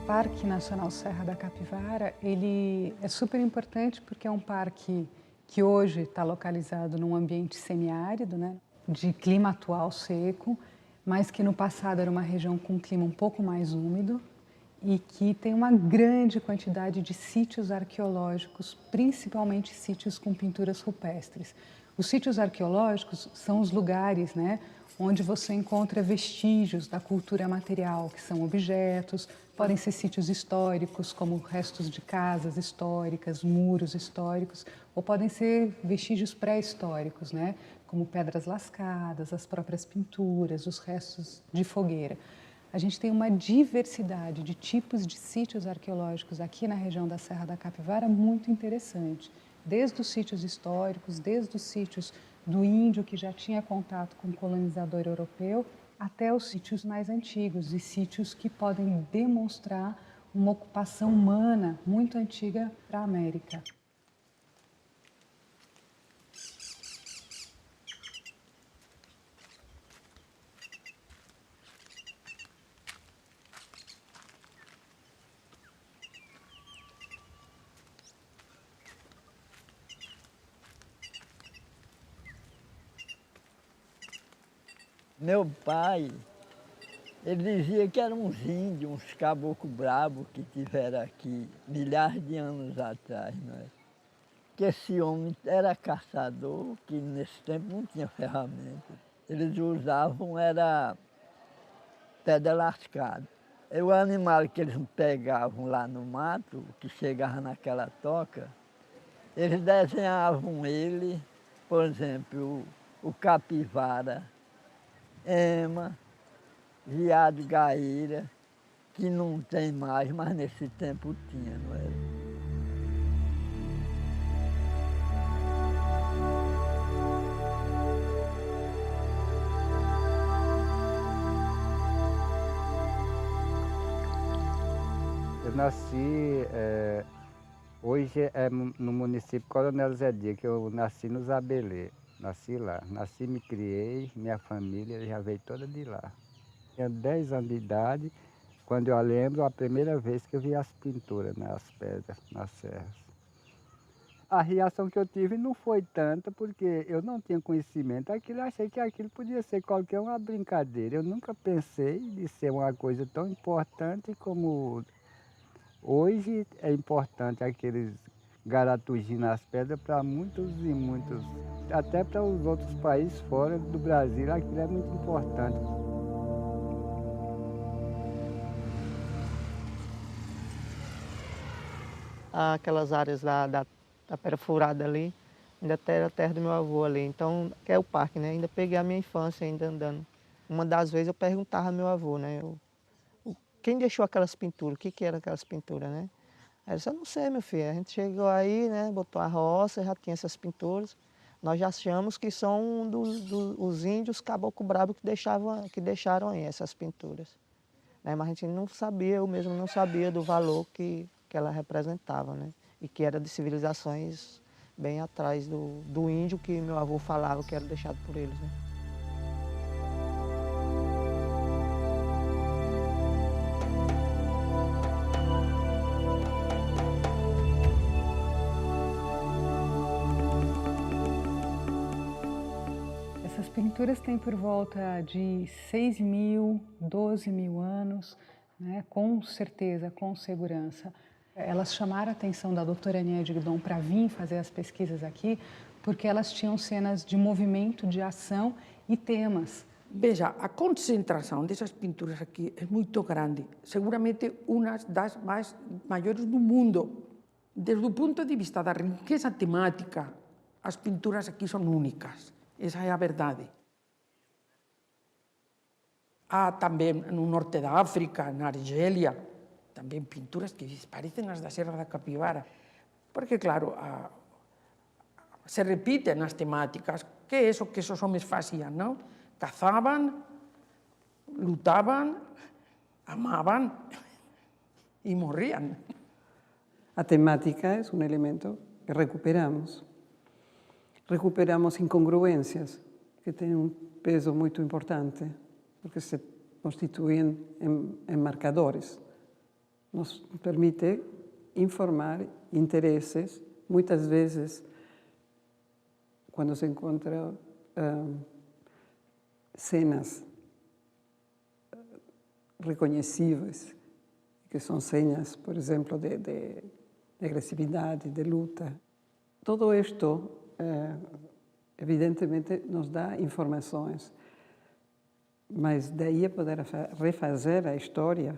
Parque Nacional Serra da Capivara, ele é super importante porque é um parque que hoje está localizado num ambiente semiárido, né, de clima atual seco, mas que no passado era uma região com clima um pouco mais úmido e que tem uma grande quantidade de sítios arqueológicos, principalmente sítios com pinturas rupestres. Os sítios arqueológicos são os lugares, né, onde você encontra vestígios da cultura material, que são objetos, podem ser sítios históricos, como restos de casas históricas, muros históricos, ou podem ser vestígios pré-históricos, né, como pedras lascadas, as próprias pinturas, os restos de fogueira. A gente tem uma diversidade de tipos de sítios arqueológicos aqui na região da Serra da Capivara muito interessante. Desde os sítios históricos, desde os sítios do índio que já tinha contato com o colonizador europeu, até os sítios mais antigos e sítios que podem demonstrar uma ocupação humana muito antiga para a América. Meu pai, ele dizia que eram uns índios, uns caboclos bravos que tiveram aqui milhares de anos atrás, não é? Que esse homem era caçador, que nesse tempo não tinha ferramenta. Eles usavam era pedra lascada. E o animal que eles pegavam lá no mato, que chegava naquela toca, eles desenhavam ele, por exemplo, o capivara, ema, veado gaíra, que não tem mais, mas nesse tempo tinha, não é? Eu nasci, hoje é no município Coronel Zé Dias, que eu nasci no Zabelê. Nasci lá, nasci, me criei, minha família já veio toda de lá. Tinha 10 anos de idade, quando eu lembro a primeira vez que eu vi as pinturas nas pedras, nas serras. A reação que eu tive não foi tanta, porque eu não tinha conhecimento daquilo, achei que aquilo podia ser qualquer uma brincadeira. Eu nunca pensei de ser uma coisa tão importante como hoje é importante aqueles garatuji nas pedras para muitos e muitos, até para os outros países fora do Brasil, aquilo é muito importante. Aquelas áreas da Pedra Furada ali, ainda era a terra do meu avô ali, então, que é o parque, né? Ainda peguei a minha infância ainda andando. Uma das vezes eu perguntava ao meu avô, né? Quem deixou aquelas pinturas? O que que eram aquelas pinturas, né? Aí ele disse, eu não sei, meu filho. A gente chegou aí, né? Botou a roça, já tinha essas pinturas. Nós já achamos que são os índios caboclo brabo que deixaram aí essas pinturas. Né? Mas a gente não sabia, eu mesmo não sabia do valor que ela representava, né? E que era de civilizações bem atrás do índio que meu avô falava que era deixado por eles, né? Essas pinturas têm por volta de 6.000, 12.000 anos, né? Com certeza, com segurança. Elas chamaram a atenção da doutora Aninha Edgdon para vir fazer as pesquisas aqui, porque elas tinham cenas de movimento, de ação e temas. Veja, a concentração dessas pinturas aqui é muito grande, seguramente uma das maiores do mundo. Desde o ponto de vista da riqueza temática, as pinturas aqui são únicas, essa é a verdade. Há também no norte da África, na Argélia, também pinturas que parecem as da Serra da Capivara, porque, claro, se repitem as temáticas, que é isso que esses homens faziam, não? Cazavam, lutavam, amavam e morriam. A temática es un elemento que recuperamos. Recuperamos incongruências que têm um peso muito importante, porque se constituem em marcadores. nos permite informar interesses. Muitas vezes, quando se encontra cenas reconhecíveis, que são cenas, por exemplo, de agressividade, de luta. Todo isto, evidentemente, nos dá informações, mas daí a poder refazer a história,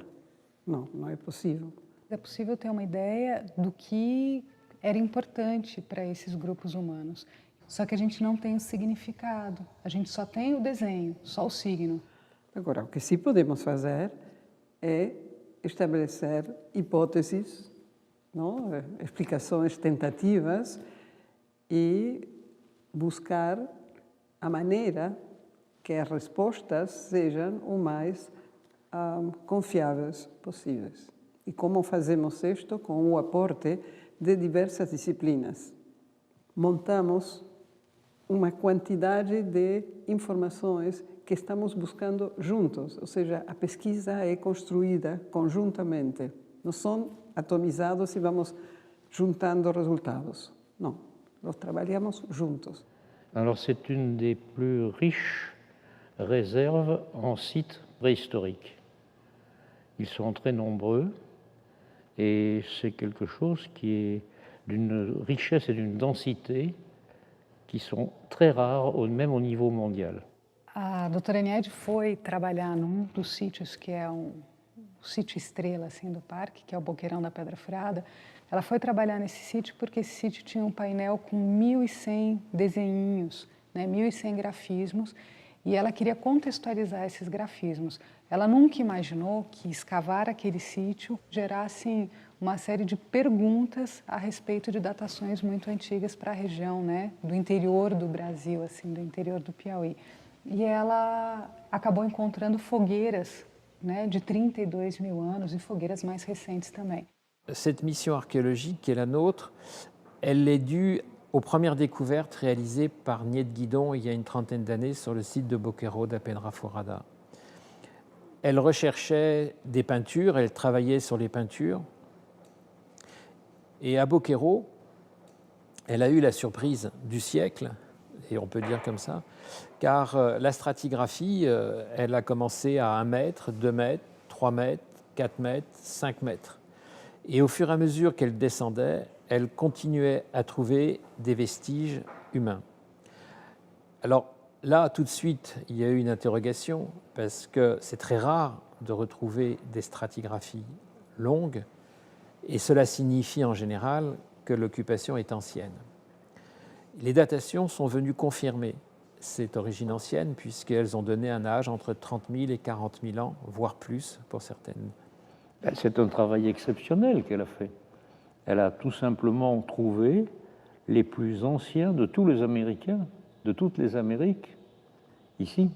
não é possível. É possível ter uma ideia do que era importante para esses grupos humanos. Só que a gente não tem o significado, a gente só tem o desenho, só o signo. Agora, o que sim podemos fazer é estabelecer hipóteses, não? Explicações tentativas e buscar a maneira que as respostas sejam o mais confiáveis possíveis. E como fazemos isto? Com o aporte de diversas disciplinas. Montamos uma quantidade de informações que estamos buscando juntos, ou seja, a pesquisa é construída conjuntamente. Não são atomizados e vamos juntando resultados. Não, nós trabalhamos juntos. Alors c'est une des plus riches réserves en sites préhistoriques. Ils sont très nombreux et c'est quelque chose qui est d'une richesse et d'une densité qui sont très rares, même au niveau mondial. A doutora Aniede foi trabalhar num dos sítios que é um sítio estrela assim, do parque, que é o Boqueirão da Pedra Furada. Ela foi trabalhar nesse sítio porque esse sítio tinha um painel com 1.100 desenhinhos, né, 1.100 grafismos, e ela queria contextualizar esses grafismos. Ela nunca imaginou que escavar aquele sítio gerasse uma série de perguntas a respeito de datações muito antigas para a região, né, do interior do Brasil, assim, do interior do Piauí. E ela acabou encontrando fogueiras, né, de 32 mil anos e fogueiras mais recentes também. Cette mission archéologique qui est la nôtre, elle est due aux premières découvertes réalisées par Nied Guidon il y a une trentaine d'années sur le site de Boqueiro da Pedra Furada. Elle recherchait des peintures, elle travaillait sur les peintures. Et à Boqueiro, elle a eu la surprise du siècle, et on peut dire comme ça, car la stratigraphie, elle a commencé à 1 mètre, 2 mètres, 3 mètres, 4 mètres, 5 mètres. Et au fur et à mesure qu'elle descendait, elle continuait à trouver des vestiges humains. Alors là, tout de suite, il y a eu une interrogation, parce que c'est très rare de retrouver des stratigraphies longues, et cela signifie en général que l'occupation est ancienne. Les datations sont venues confirmer cette origine ancienne, puisqu'elles ont donné un âge entre 30 000 et 40 000 ans, voire plus pour certaines. C'est un travail exceptionnel qu'elle a fait. Elle a tout simplement trouvé les plus anciens de tous les Américains, de toutes les Amériques, ici.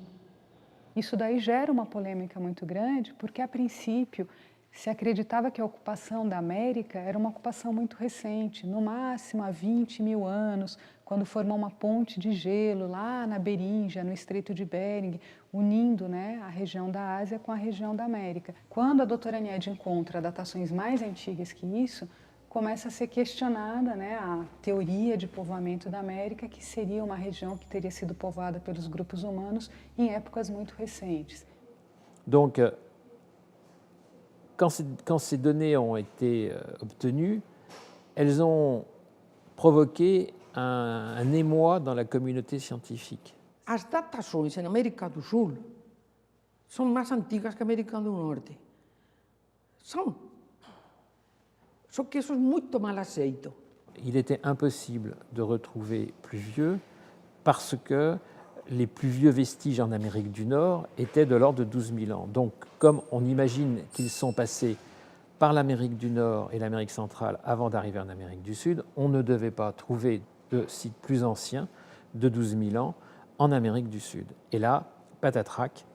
Isso daí gera uma polêmica muito grande, porque a princípio se acreditava que a ocupação da América era uma ocupação muito recente, no máximo há 20 mil anos, quando formou uma ponte de gelo lá na Beríngia, no Estreito de Bering, unindo, né, a região da Ásia com a região da América. Quando a doutora Aniede encontra datações mais antigas que isso, começa a ser questionada, né, a teoria de povoamento da América, que seria uma região que teria sido povoada pelos grupos humanos em épocas muito recentes. Donc, quand ces données ont été obtenues, elles ont provoqué un émoi dans la communauté scientifique. As datações em América do Sul são mais antigas que a América do Norte. São. Só que isso é muito mal aceito. Il était impossible de retrouver plus vieux parce que les plus vieux vestiges en Amérique du Nord étaient de l'ordre de 12 000 ans. Donc, comme on imagine qu'ils sont passés par l'Amérique du Nord et l'Amérique centrale avant d'arriver en Amérique du Sud, on ne devait pas trouver de sites plus anciens de 12 000 ans en Amérique du Sud. Et là, patatrac,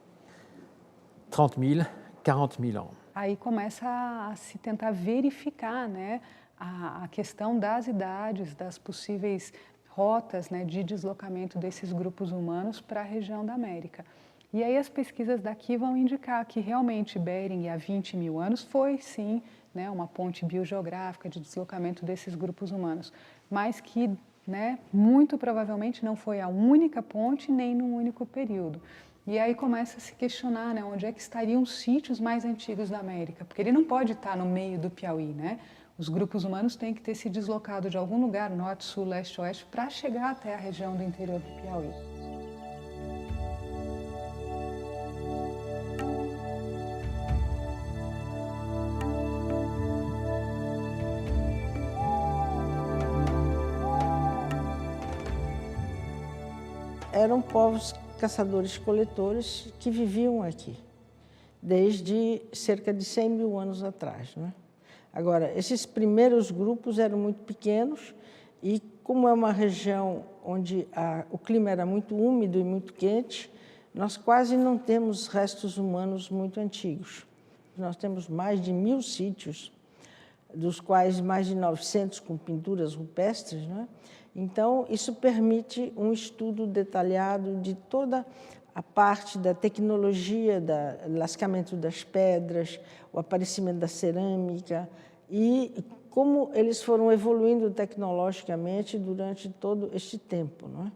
30 000, 40 000 ans. Aí começa a se tentar verificar, né, a questão das idades, das possíveis rotas, né, de deslocamento desses grupos humanos para a região da América. E aí as pesquisas daqui vão indicar que realmente Bering, há 20 mil anos, foi sim, né, uma ponte biogeográfica de deslocamento desses grupos humanos, mas que, né, muito provavelmente não foi a única ponte nem num único período. E aí começa a se questionar, né, onde é que estariam os sítios mais antigos da América, porque ele não pode estar no meio do Piauí, né? Os grupos humanos têm que ter se deslocado de algum lugar, norte, sul, leste, oeste, para chegar até a região do interior do Piauí. Eram povos caçadores-coletores que viviam aqui, desde cerca de 100 mil anos atrás, né? Agora, esses primeiros grupos eram muito pequenos e, como é uma região onde o clima era muito úmido e muito quente, nós quase não temos restos humanos muito antigos. Nós temos mais de 1000 sítios, dos quais mais de 900 com pinturas rupestres, né? Então, isso permite um estudo detalhado de toda a parte da tecnologia, do lascamento das pedras, o aparecimento da cerâmica e como eles foram evoluindo tecnologicamente durante todo este tempo, não é?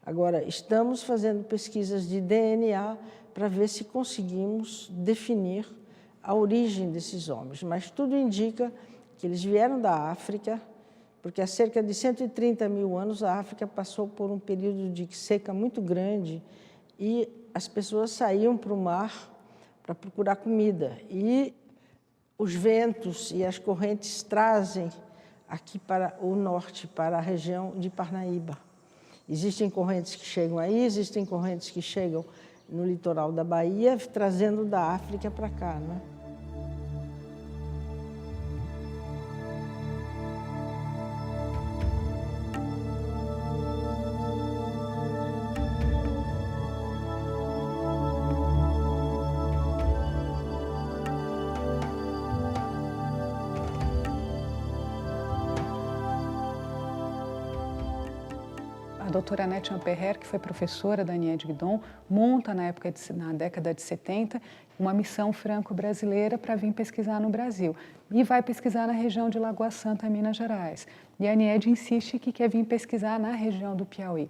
Agora, estamos fazendo pesquisas de DNA para ver se conseguimos definir a origem desses homens, mas tudo indica que eles vieram da África, porque há cerca de 130 mil anos a África passou por um período de seca muito grande e as pessoas saíam para o mar para procurar comida. E os ventos e as correntes trazem aqui para o norte, para a região de Parnaíba. Existem correntes que chegam aí, existem correntes que chegam no litoral da Bahia, trazendo da África para cá, né? A doutora Annette Amperrer, que foi professora da Nied Guidon, monta na década de 70 uma missão franco-brasileira para vir pesquisar no Brasil. E vai pesquisar na região de Lagoa Santa, Minas Gerais. E a Nied insiste que quer vir pesquisar na região do Piauí.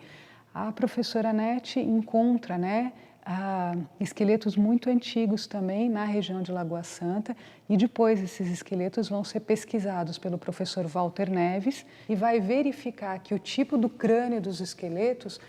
A professora Annette encontra, né, esqueletos muito antigos também na região de Lagoa Santa e depois esses esqueletos vão ser pesquisados pelo professor Walter Neves e vai verificar que o tipo do crânio dos esqueletos,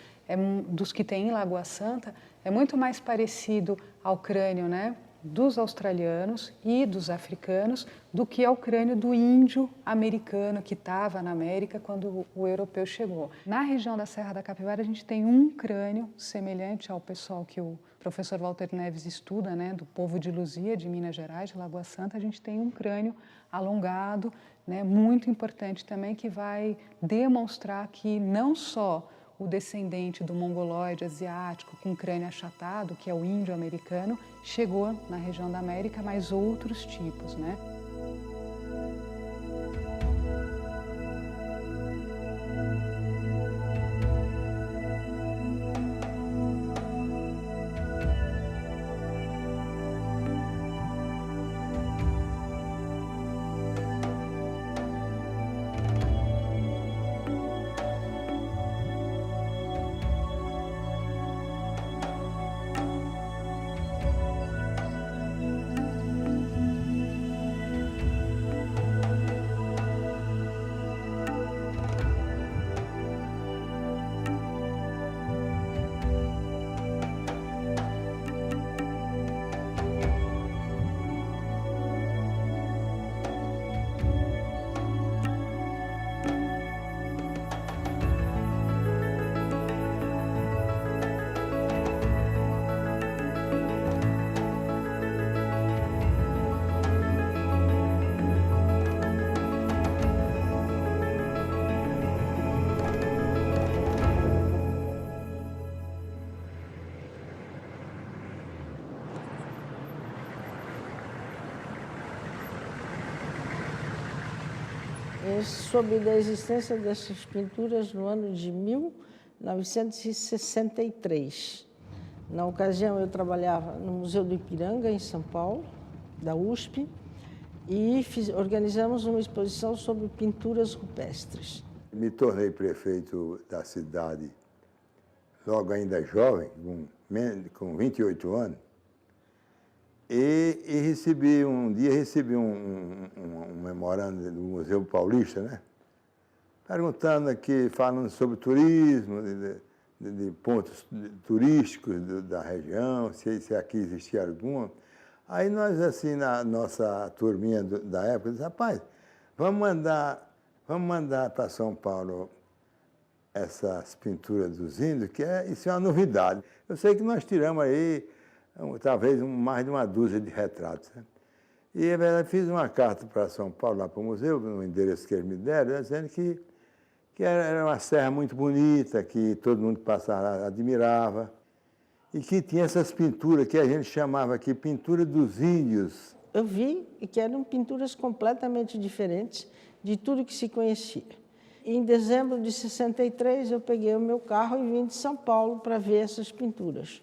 dos que tem em Lagoa Santa, é muito mais parecido ao crânio, né, dos australianos e dos africanos do que ao crânio do índio americano que estava na América quando o europeu chegou. Na região da Serra da Capivara a gente tem um crânio semelhante ao pessoal que o professor Walter Neves estuda, né, do povo de Luzia, de Minas Gerais, de Lagoa Santa. A gente tem um crânio alongado, né, muito importante também, que vai demonstrar que não só o descendente do mongoloide asiático com crânio achatado, que é o índio americano, chegou na região da América, mas outros tipos, né? Eu soube da existência dessas pinturas no ano de 1963. Na ocasião, eu trabalhava no Museu do Ipiranga, em São Paulo, da USP, e organizamos uma exposição sobre pinturas rupestres. Me tornei prefeito da cidade logo ainda jovem, com 28 anos, e um dia recebi um memorando do Museu Paulista, né? Perguntando aqui, falando sobre turismo, de pontos turísticos da região, se aqui existia alguma. Aí nós, assim, na nossa turminha da época, disse, rapaz, vamos mandar para São Paulo essas pinturas dos índios, isso é uma novidade. Eu sei que nós tiramos aí, talvez, mais de uma dúzia de retratos, né? E, na verdade, fiz uma carta para São Paulo, lá para o museu, no endereço que eles me deram, dizendo que era uma serra muito bonita, que todo mundo que passava admirava, e que tinha essas pinturas que a gente chamava aqui pintura dos índios. Eu vi que eram pinturas completamente diferentes de tudo que se conhecia. Em dezembro de 63, eu peguei o meu carro e vim de São Paulo para ver essas pinturas.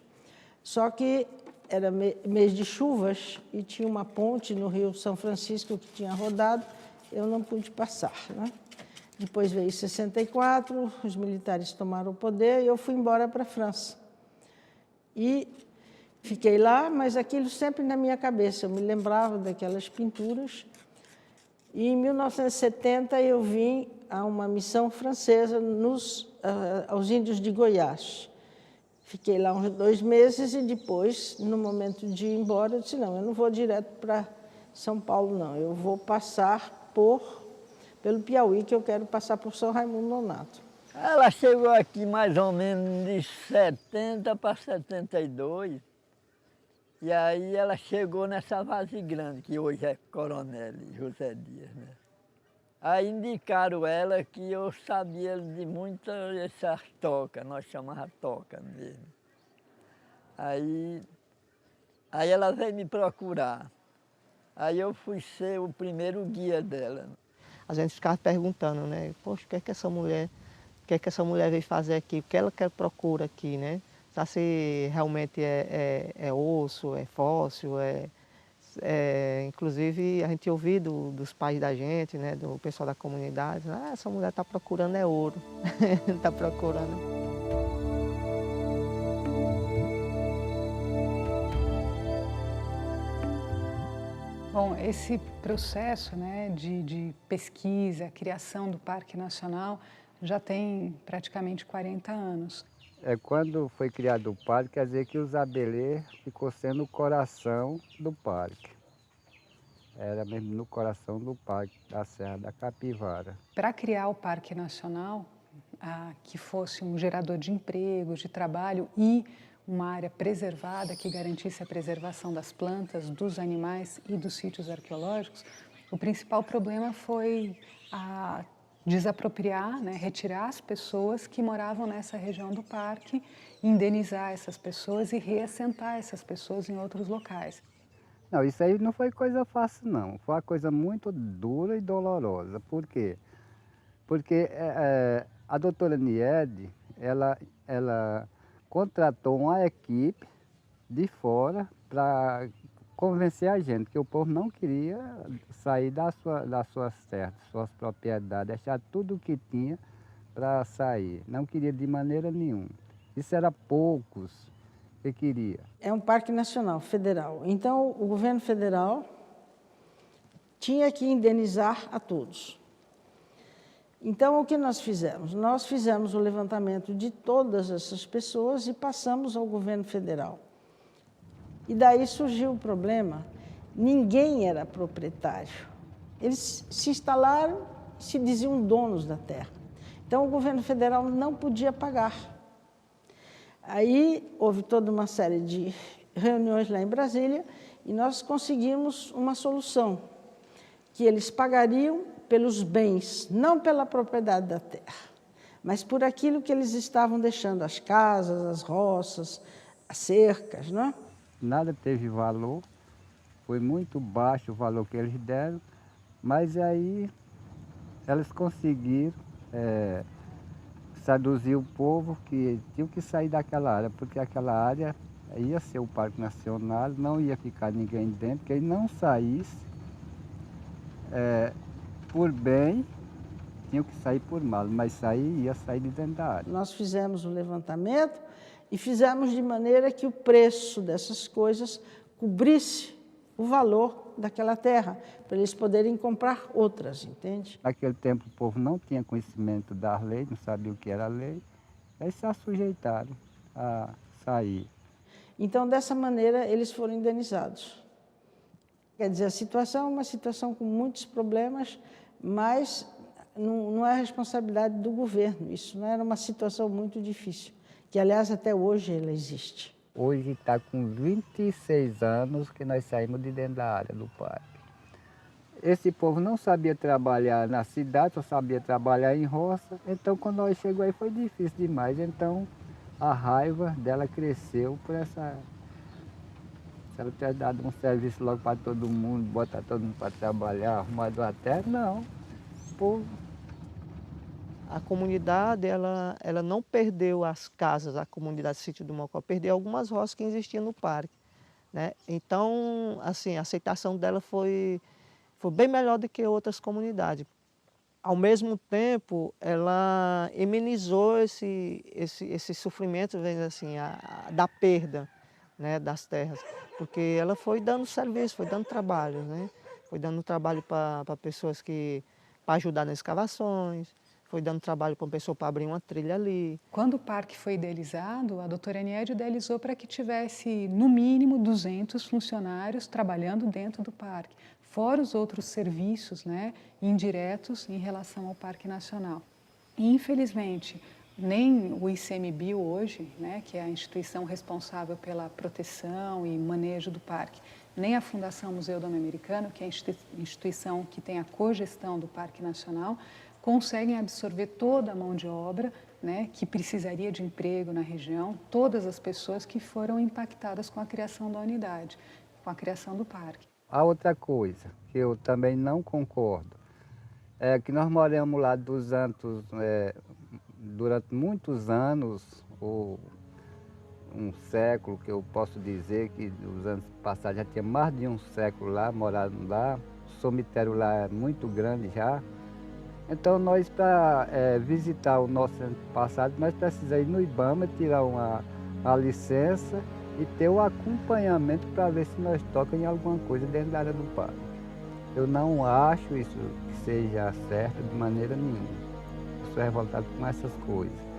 Só que era mês de chuvas e tinha uma ponte no Rio São Francisco que tinha rodado, eu não pude passar, né? Depois veio 64, os militares tomaram o poder e eu fui embora para a França. E fiquei lá, mas aquilo sempre na minha cabeça, eu me lembrava daquelas pinturas. E em 1970 eu vim a uma missão francesa aos índios de Goiás. Fiquei lá uns 2 meses e depois, no momento de ir embora, eu disse, não, eu não vou direto para São Paulo, não. Eu vou passar pelo Piauí, que eu quero passar por São Raimundo Nonato. Ela chegou aqui mais ou menos de 70 para 72. E aí ela chegou nessa Vase Grande, que hoje é Coronel José Dias, né? Aí indicaram ela que eu sabia de muitas dessas tocas, nós chamávamos toca mesmo. Aí ela veio me procurar. Aí eu fui ser o primeiro guia dela. A gente ficava perguntando, né? Poxa, o que é que essa mulher veio fazer aqui? O que ela procura aqui, né? Se realmente é osso, é fóssil, inclusive a gente ouviu dos pais da gente, né, do pessoal da comunidade, essa mulher está procurando ouro, está procurando. Bom, esse processo, né, de pesquisa, criação do Parque Nacional já tem praticamente 40 anos. Quando foi criado o parque, quer dizer que o Zabelê ficou sendo o coração do parque. Era mesmo no coração do parque da Serra da Capivara. Para criar o Parque Nacional, que fosse um gerador de emprego, de trabalho e uma área preservada que garantisse a preservação das plantas, dos animais e dos sítios arqueológicos, o principal problema foi desapropriar, né, retirar as pessoas que moravam nessa região do parque, indenizar essas pessoas e reassentar essas pessoas em outros locais. Não, isso aí não foi coisa fácil, não. Foi uma coisa muito dura e dolorosa. Por quê? Porque a doutora Niede, ela contratou uma equipe de fora para convencer a gente que o povo não queria sair das suas terras, suas propriedades, deixar tudo o que tinha para sair. Não queria de maneira nenhuma. Isso era poucos que queria. É um parque nacional, federal. Então, o governo federal tinha que indenizar a todos. Então, o que nós fizemos? Nós fizemos o levantamento de todas essas pessoas e passamos ao governo federal. E daí surgiu o problema, ninguém era proprietário. Eles se instalaram, se diziam donos da terra. Então, o governo federal não podia pagar. Aí, houve toda uma série de reuniões lá em Brasília e nós conseguimos uma solução, que eles pagariam pelos bens, não pela propriedade da terra, mas por aquilo que eles estavam deixando, as casas, as roças, as cercas, não é? Nada teve valor, foi muito baixo o valor que eles deram, mas aí eles conseguiram seduzir o povo que tinha que sair daquela área, porque aquela área ia ser o Parque Nacional, não ia ficar ninguém dentro, quem não saísse por bem, tinha que sair por mal, mas ia sair de dentro da área. Nós fizemos o levantamento e fizemos de maneira que o preço dessas coisas cobrisse o valor daquela terra, para eles poderem comprar outras, entende? Naquele tempo o povo não tinha conhecimento das leis, não sabia o que era lei, aí se assujeitaram a sair. Então, dessa maneira, eles foram indenizados. Quer dizer, a situação é uma situação com muitos problemas, mas não é responsabilidade do governo. Isso não era uma situação muito difícil, que, aliás, até hoje ela existe. Hoje está com 26 anos que nós saímos de dentro da área do parque. Esse povo não sabia trabalhar na cidade, só sabia trabalhar em roça, então quando nós chegamos aí foi difícil demais. Então a raiva dela cresceu por essa... Se ela tivesse dado um serviço logo para todo mundo, botar todo mundo para trabalhar, arrumado a terra, não. O povo... A comunidade, ela não perdeu as casas, a comunidade do Sítio do Mocó, perdeu algumas roças que existiam no parque, né? Então, assim, a aceitação dela foi bem melhor do que outras comunidades. Ao mesmo tempo, ela amenizou esse sofrimento, assim, da perda, né, das terras, porque ela foi dando serviço, foi dando trabalho, né? Foi dando trabalho para pessoas para ajudar nas escavações, foi dando trabalho para uma pessoa para abrir uma trilha ali. Quando o parque foi idealizado, a doutora Aniede idealizou para que tivesse, no mínimo, 200 funcionários trabalhando dentro do parque, fora os outros serviços, né, indiretos em relação ao Parque Nacional. E, infelizmente, nem o ICMBio hoje, né, que é a instituição responsável pela proteção e manejo do parque, nem a Fundação Museu do Homem-Americano, que é a instituição que tem a cogestão do Parque Nacional, conseguem absorver toda a mão de obra, né, que precisaria de emprego na região, todas as pessoas que foram impactadas com a criação da unidade, com a criação do parque. A outra coisa que eu também não concordo é que nós moramos lá durante muitos anos, ou um século, que eu posso dizer que os anos passados já tinha mais de um século lá, morando lá, o cemitério lá é muito grande já. Então nós, para visitar o nosso antepassado, nós precisamos ir no IBAMA, tirar a licença e ter o acompanhamento para ver se nós tocamos em alguma coisa dentro da área do parque. Eu não acho isso que seja certo de maneira nenhuma. Eu sou revoltado com essas coisas.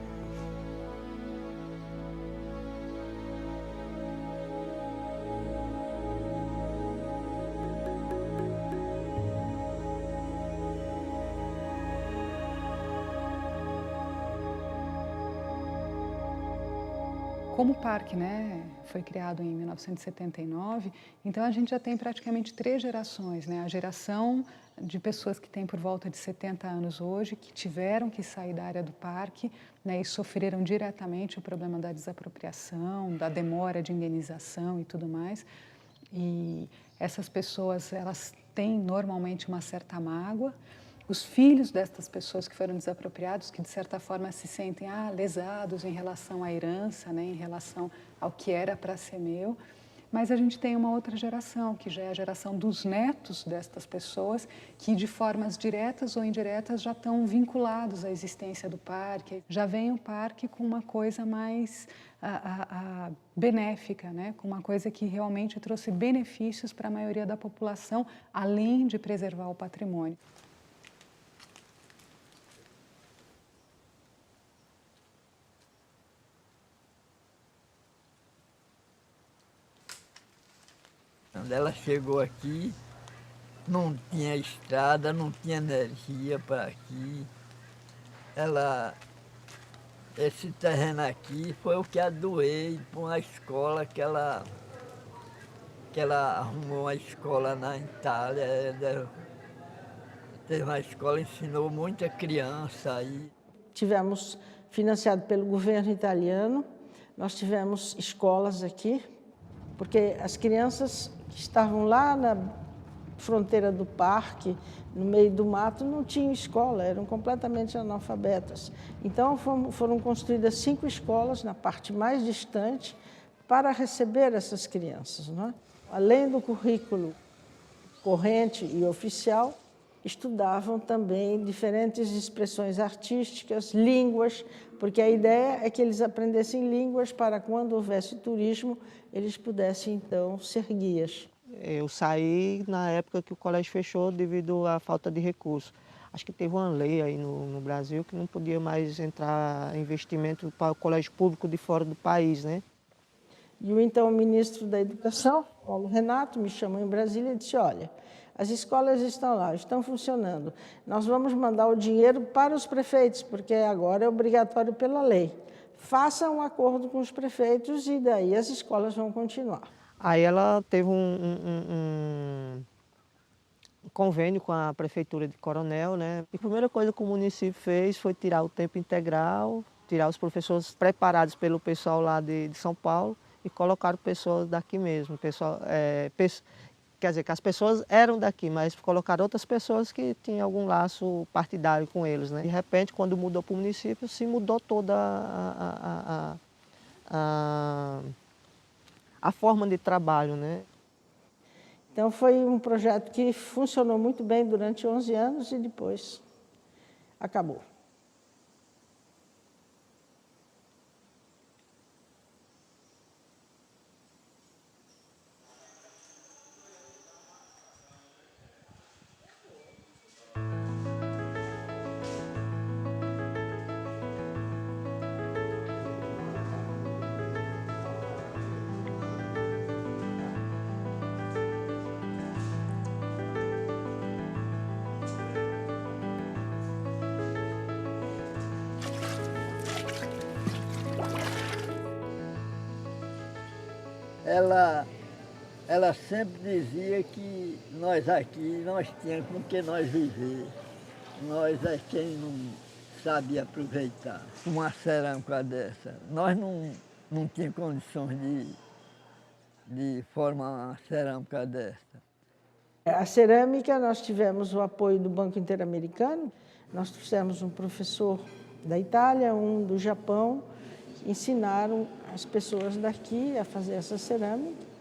Como o parque, né, foi criado em 1979, então a gente já tem praticamente 3 gerações, né? A geração de pessoas que têm por volta de 70 anos hoje, que tiveram que sair da área do parque, né, e sofreram diretamente o problema da desapropriação, da demora de indenização e tudo mais. E essas pessoas, elas têm normalmente uma certa mágoa. Os filhos destas pessoas que foram desapropriados, que de certa forma se sentem lesados em relação à herança, né, em relação ao que era para ser meu. Mas a gente tem uma outra geração, que já é a geração dos netos destas pessoas, que de formas diretas ou indiretas já estão vinculados à existência do parque. Já vem o parque com uma coisa mais benéfica, né, com uma coisa que realmente trouxe benefícios para a maioria da população, além de preservar o patrimônio. Quando ela chegou aqui, não tinha estrada, não tinha energia para aqui. Esse terreno aqui foi o que a doei para uma escola que ela arrumou uma escola na Itália. Teve uma escola, ensinou muita criança aí. Tivemos financiado pelo governo italiano, nós tivemos escolas aqui, porque as crianças que estavam lá na fronteira do parque, no meio do mato, não tinham escola, eram completamente analfabetas. Então foram construídas 5 escolas na parte mais distante, para receber essas crianças, não é? Além do currículo corrente e oficial, estudavam também diferentes expressões artísticas, línguas, porque a ideia é que eles aprendessem línguas para quando houvesse turismo, eles pudessem então ser guias. Eu saí na época que o colégio fechou devido à falta de recursos. Acho que teve uma lei aí no Brasil que não podia mais entrar investimento para o colégio público de fora do país, né? E o então ministro da Educação, Paulo Renato, me chamou em Brasília e disse, olha, as escolas estão lá, estão funcionando. Nós vamos mandar o dinheiro para os prefeitos, porque agora é obrigatório pela lei. Faça um acordo com os prefeitos e daí as escolas vão continuar. Aí ela teve um convênio com a prefeitura de Coronel, né? E a primeira coisa que o município fez foi tirar o tempo integral, tirar os professores preparados pelo pessoal lá de São Paulo e colocaram pessoas daqui mesmo. Quer dizer, que as pessoas eram daqui, mas colocaram outras pessoas que tinham algum laço partidário com eles, né? De repente, quando mudou para o município, se mudou toda a forma de trabalho, né? Então foi um projeto que funcionou muito bem durante 11 anos e depois acabou. Ela sempre dizia que nós aqui, nós tínhamos com que nós viver. Nós é quem não sabe aproveitar uma cerâmica dessa. Nós não tínhamos condições de formar uma cerâmica dessa. A cerâmica, nós tivemos o apoio do Banco Interamericano, nós trouxemos um professor da Itália, um do Japão, ensinaram as pessoas daqui a fazer essa cerâmica.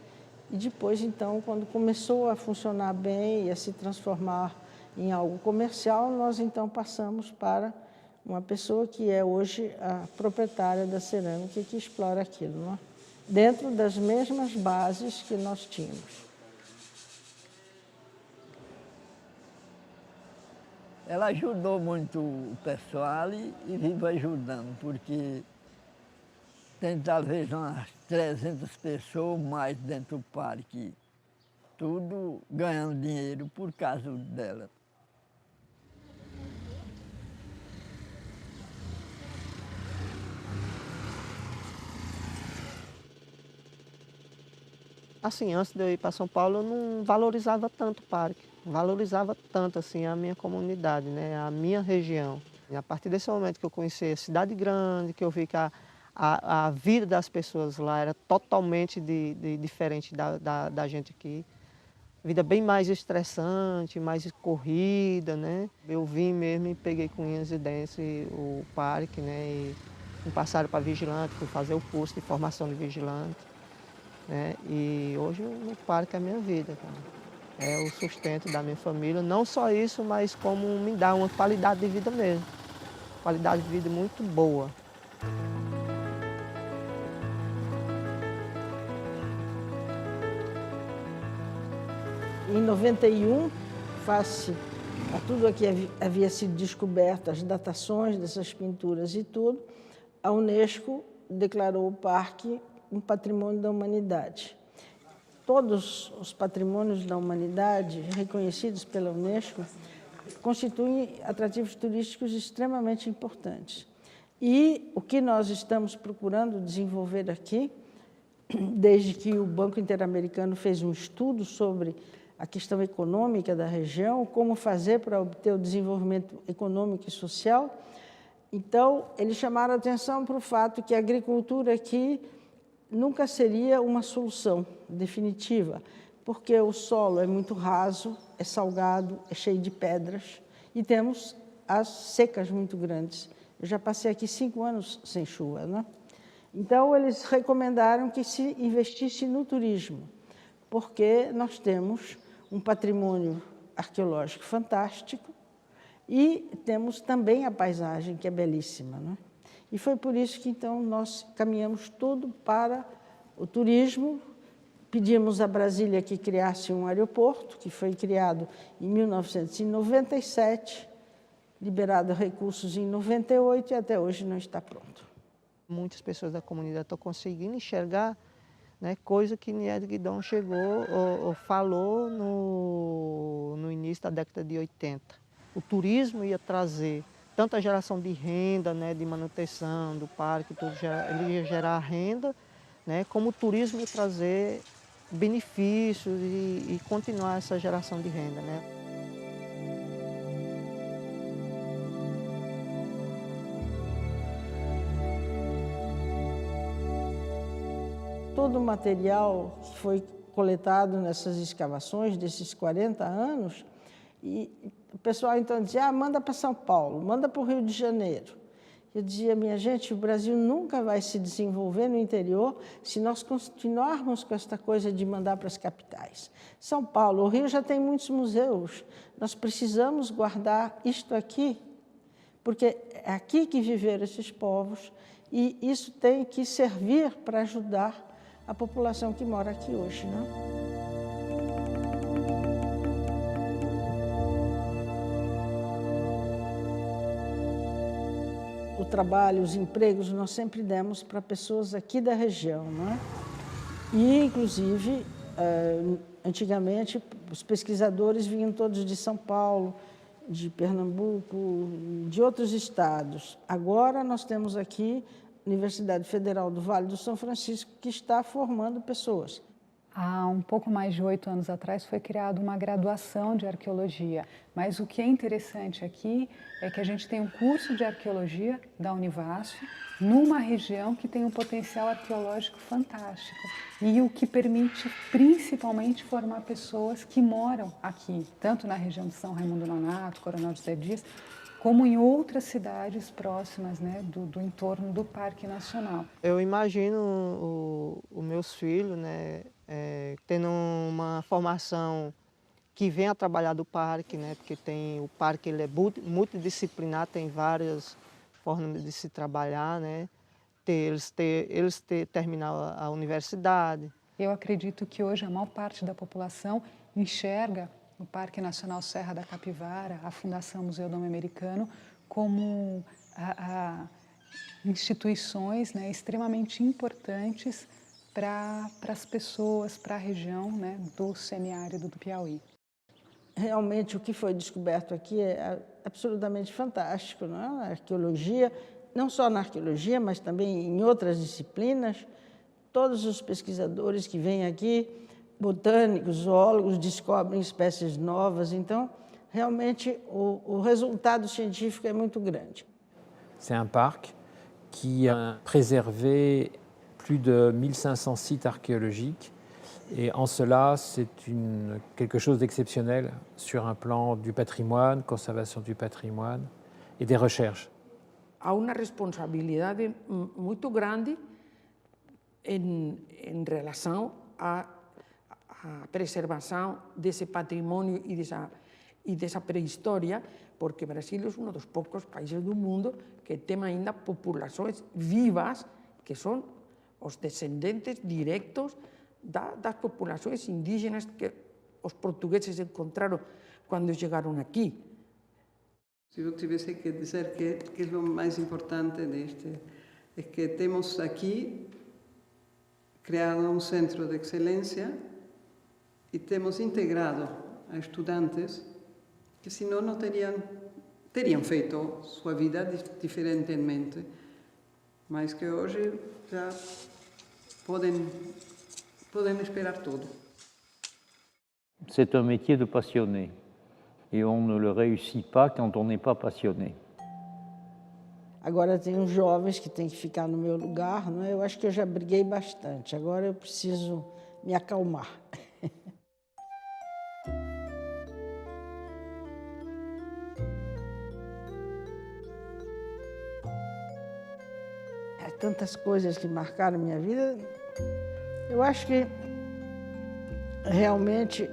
E depois, então, quando começou a funcionar bem e a se transformar em algo comercial, nós então passamos para uma pessoa que é hoje a proprietária da cerâmica e que explora aquilo, não é? Dentro das mesmas bases que nós tínhamos. Ela ajudou muito o pessoal e vive ajudando, porque tem talvez umas 300 pessoas mais dentro do parque, tudo ganhando dinheiro por causa dela. Assim, antes de eu ir para São Paulo, eu não valorizava tanto o parque, não valorizava tanto assim a minha comunidade, né, a minha região. E a partir desse momento que eu conheci a cidade grande, que eu vi que a vida das pessoas lá era totalmente diferente da gente aqui. Vida bem mais estressante, mais corrida, né? Eu vim mesmo e peguei com unhas e dentes o parque, né? E me passaram para vigilante, fui fazer o curso de formação de vigilante, né? E hoje o parque é a minha vida, cara. É o sustento da minha família. Não só isso, mas como me dá uma qualidade de vida mesmo. Qualidade de vida muito boa. Em 91, face a tudo o que havia sido descoberto, as datações dessas pinturas e tudo, a Unesco declarou o parque um patrimônio da humanidade. Todos os patrimônios da humanidade reconhecidos pela Unesco constituem atrativos turísticos extremamente importantes. E o que nós estamos procurando desenvolver aqui, desde que o Banco Interamericano fez um estudo sobre a questão econômica da região, como fazer para obter o desenvolvimento econômico e social. Então, eles chamaram a atenção para o fato que a agricultura aqui nunca seria uma solução definitiva, porque o solo é muito raso, é salgado, é cheio de pedras e temos as secas muito grandes. Eu já passei aqui 5 anos sem chuva, né? Então, eles recomendaram que se investisse no turismo, porque nós temos um patrimônio arqueológico fantástico e temos também a paisagem, que é belíssima, né? E foi por isso que, então, nós caminhamos tudo para o turismo. Pedimos a Brasília que criasse um aeroporto, que foi criado em 1997, liberado recursos em 98 e até hoje não está pronto. Muitas pessoas da comunidade estão conseguindo enxergar, né, coisa que Nied Guidon chegou ou falou no início da década de 80. O turismo ia trazer tanto a geração de renda, né, de manutenção do parque, tudo, ele ia gerar renda, né, como o turismo ia trazer benefícios e continuar essa geração de renda, né? Todo o material que foi coletado nessas escavações desses 40 anos, e o pessoal então dizia, manda para São Paulo, manda para o Rio de Janeiro. Eu dizia, minha gente, o Brasil nunca vai se desenvolver no interior se nós continuarmos com esta coisa de mandar para as capitais. São Paulo, o Rio já tem muitos museus, nós precisamos guardar isto aqui, porque é aqui que viveram esses povos e isso tem que servir para ajudar a população que mora aqui hoje, né? O trabalho, os empregos, nós sempre demos para pessoas aqui da região, né? E, inclusive, antigamente, os pesquisadores vinham todos de São Paulo, de Pernambuco, de outros estados. Agora nós temos aqui a Universidade Federal do Vale do São Francisco, que está formando pessoas. Há um pouco mais de 8 anos atrás foi criada uma graduação de arqueologia, mas o que é interessante aqui é que a gente tem um curso de arqueologia da Univasf numa região que tem um potencial arqueológico fantástico e o que permite principalmente formar pessoas que moram aqui, tanto na região de São Raimundo Nonato, Coronel José Dias, como em outras cidades próximas, né, do entorno do Parque Nacional. Eu imagino os meus filhos, né, tendo uma formação que venha trabalhar do parque, né, porque o parque ele é multidisciplinar, tem várias formas de se trabalhar, né, eles terminar a universidade. Eu acredito que hoje a maior parte da população enxerga o Parque Nacional Serra da Capivara, a Fundação Museu Dom Americano, como instituições, né, extremamente importantes para as pessoas, para a região, né, do semiárido do Piauí. Realmente o que foi descoberto aqui é absolutamente fantástico, não é? A arqueologia, não só na arqueologia, mas também em outras disciplinas, todos os pesquisadores que vêm aqui, botânicos, zoólogos, descobrem espécies novas, então realmente o resultado científico é muito grande. C'est un parc qui a préservé plus de 1500 sites archéologiques et en cela c'est quelque chose d'exceptionnel sur un plan du patrimoine, conservation du patrimoine et des recherches. Há uma responsabilidade muito grande em relação à preservação desse patrimônio e dessa pré-história, porque o Brasil é um dos poucos países do mundo que tem ainda populações vivas, que são os descendentes diretos das populações indígenas que os portugueses encontraram quando chegaram aqui. Se eu tivesse que dizer que é o mais importante deste, é que temos aqui criado um centro de excelência e temos integrado a estudantes que senão não teriam feito sua vida diferentemente, mas que hoje já podem esperar tudo. C'est un métier de passionné et on ne le réussit pas quand on n'est pas passionné. Agora tem os jovens que têm que ficar no meu lugar, não é? Eu acho que eu já briguei bastante, agora eu preciso me acalmar. tantas coisas que marcaram minha vida. Eu acho que realmente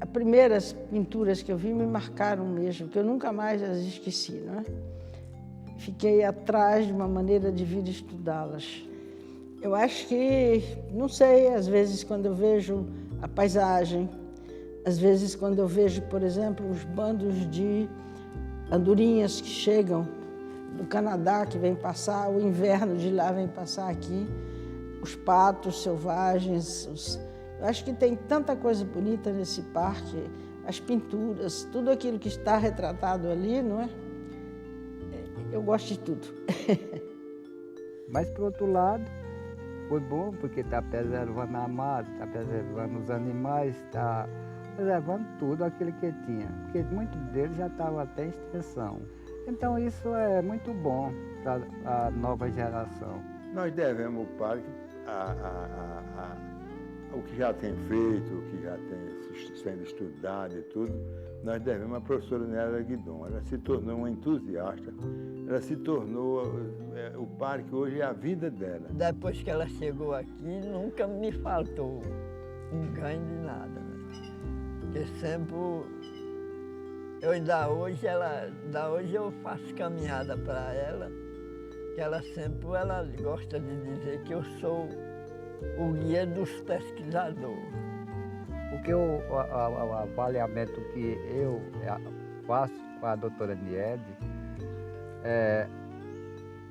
as primeiras pinturas que eu vi me marcaram mesmo, que eu nunca mais as esqueci, não é? Fiquei atrás de uma maneira de vir estudá-las. Eu acho que, não sei, às vezes quando eu vejo a paisagem, às vezes quando eu vejo, por exemplo, os bandos de andorinhas que chegam do Canadá, que vêm passar, o inverno de lá vem passar aqui, os patos selvagens, eu acho que tem tanta coisa bonita nesse parque, as pinturas, tudo aquilo que está retratado ali, não é? Eu gosto de tudo. Mas, por outro lado, foi bom porque está preservando a mata, está preservando os animais, está preservando tudo aquilo que tinha. Porque muitos deles já estavam até em extinção. Então isso é muito bom para a nova geração. Nós devemos o parque o que já tem feito, o que já tem sendo estudado e tudo, nós devemos a professora Nélia Guidon. Ela se tornou uma entusiasta, ela se tornou, o parque hoje é a vida dela. Depois que ela chegou aqui, nunca me faltou um ganho de nada, né? Porque sempre, hoje eu faço caminhada para ela, que ela gosta de dizer que eu sou o guia dos pesquisadores. Porque o avaliamento que eu faço com a doutora Niede,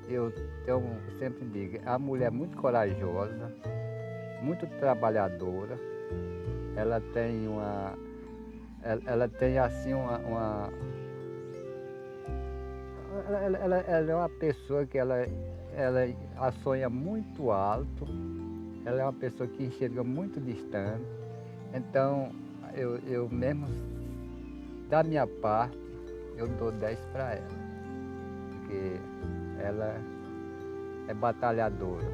eu sempre digo, a mulher é muito corajosa, muito trabalhadora, ela tem assim ela é uma pessoa que ela sonha muito alto, ela é uma pessoa que enxerga muito distante. Então, eu mesmo, da minha parte, eu dou 10 para ela, porque ela é batalhadora.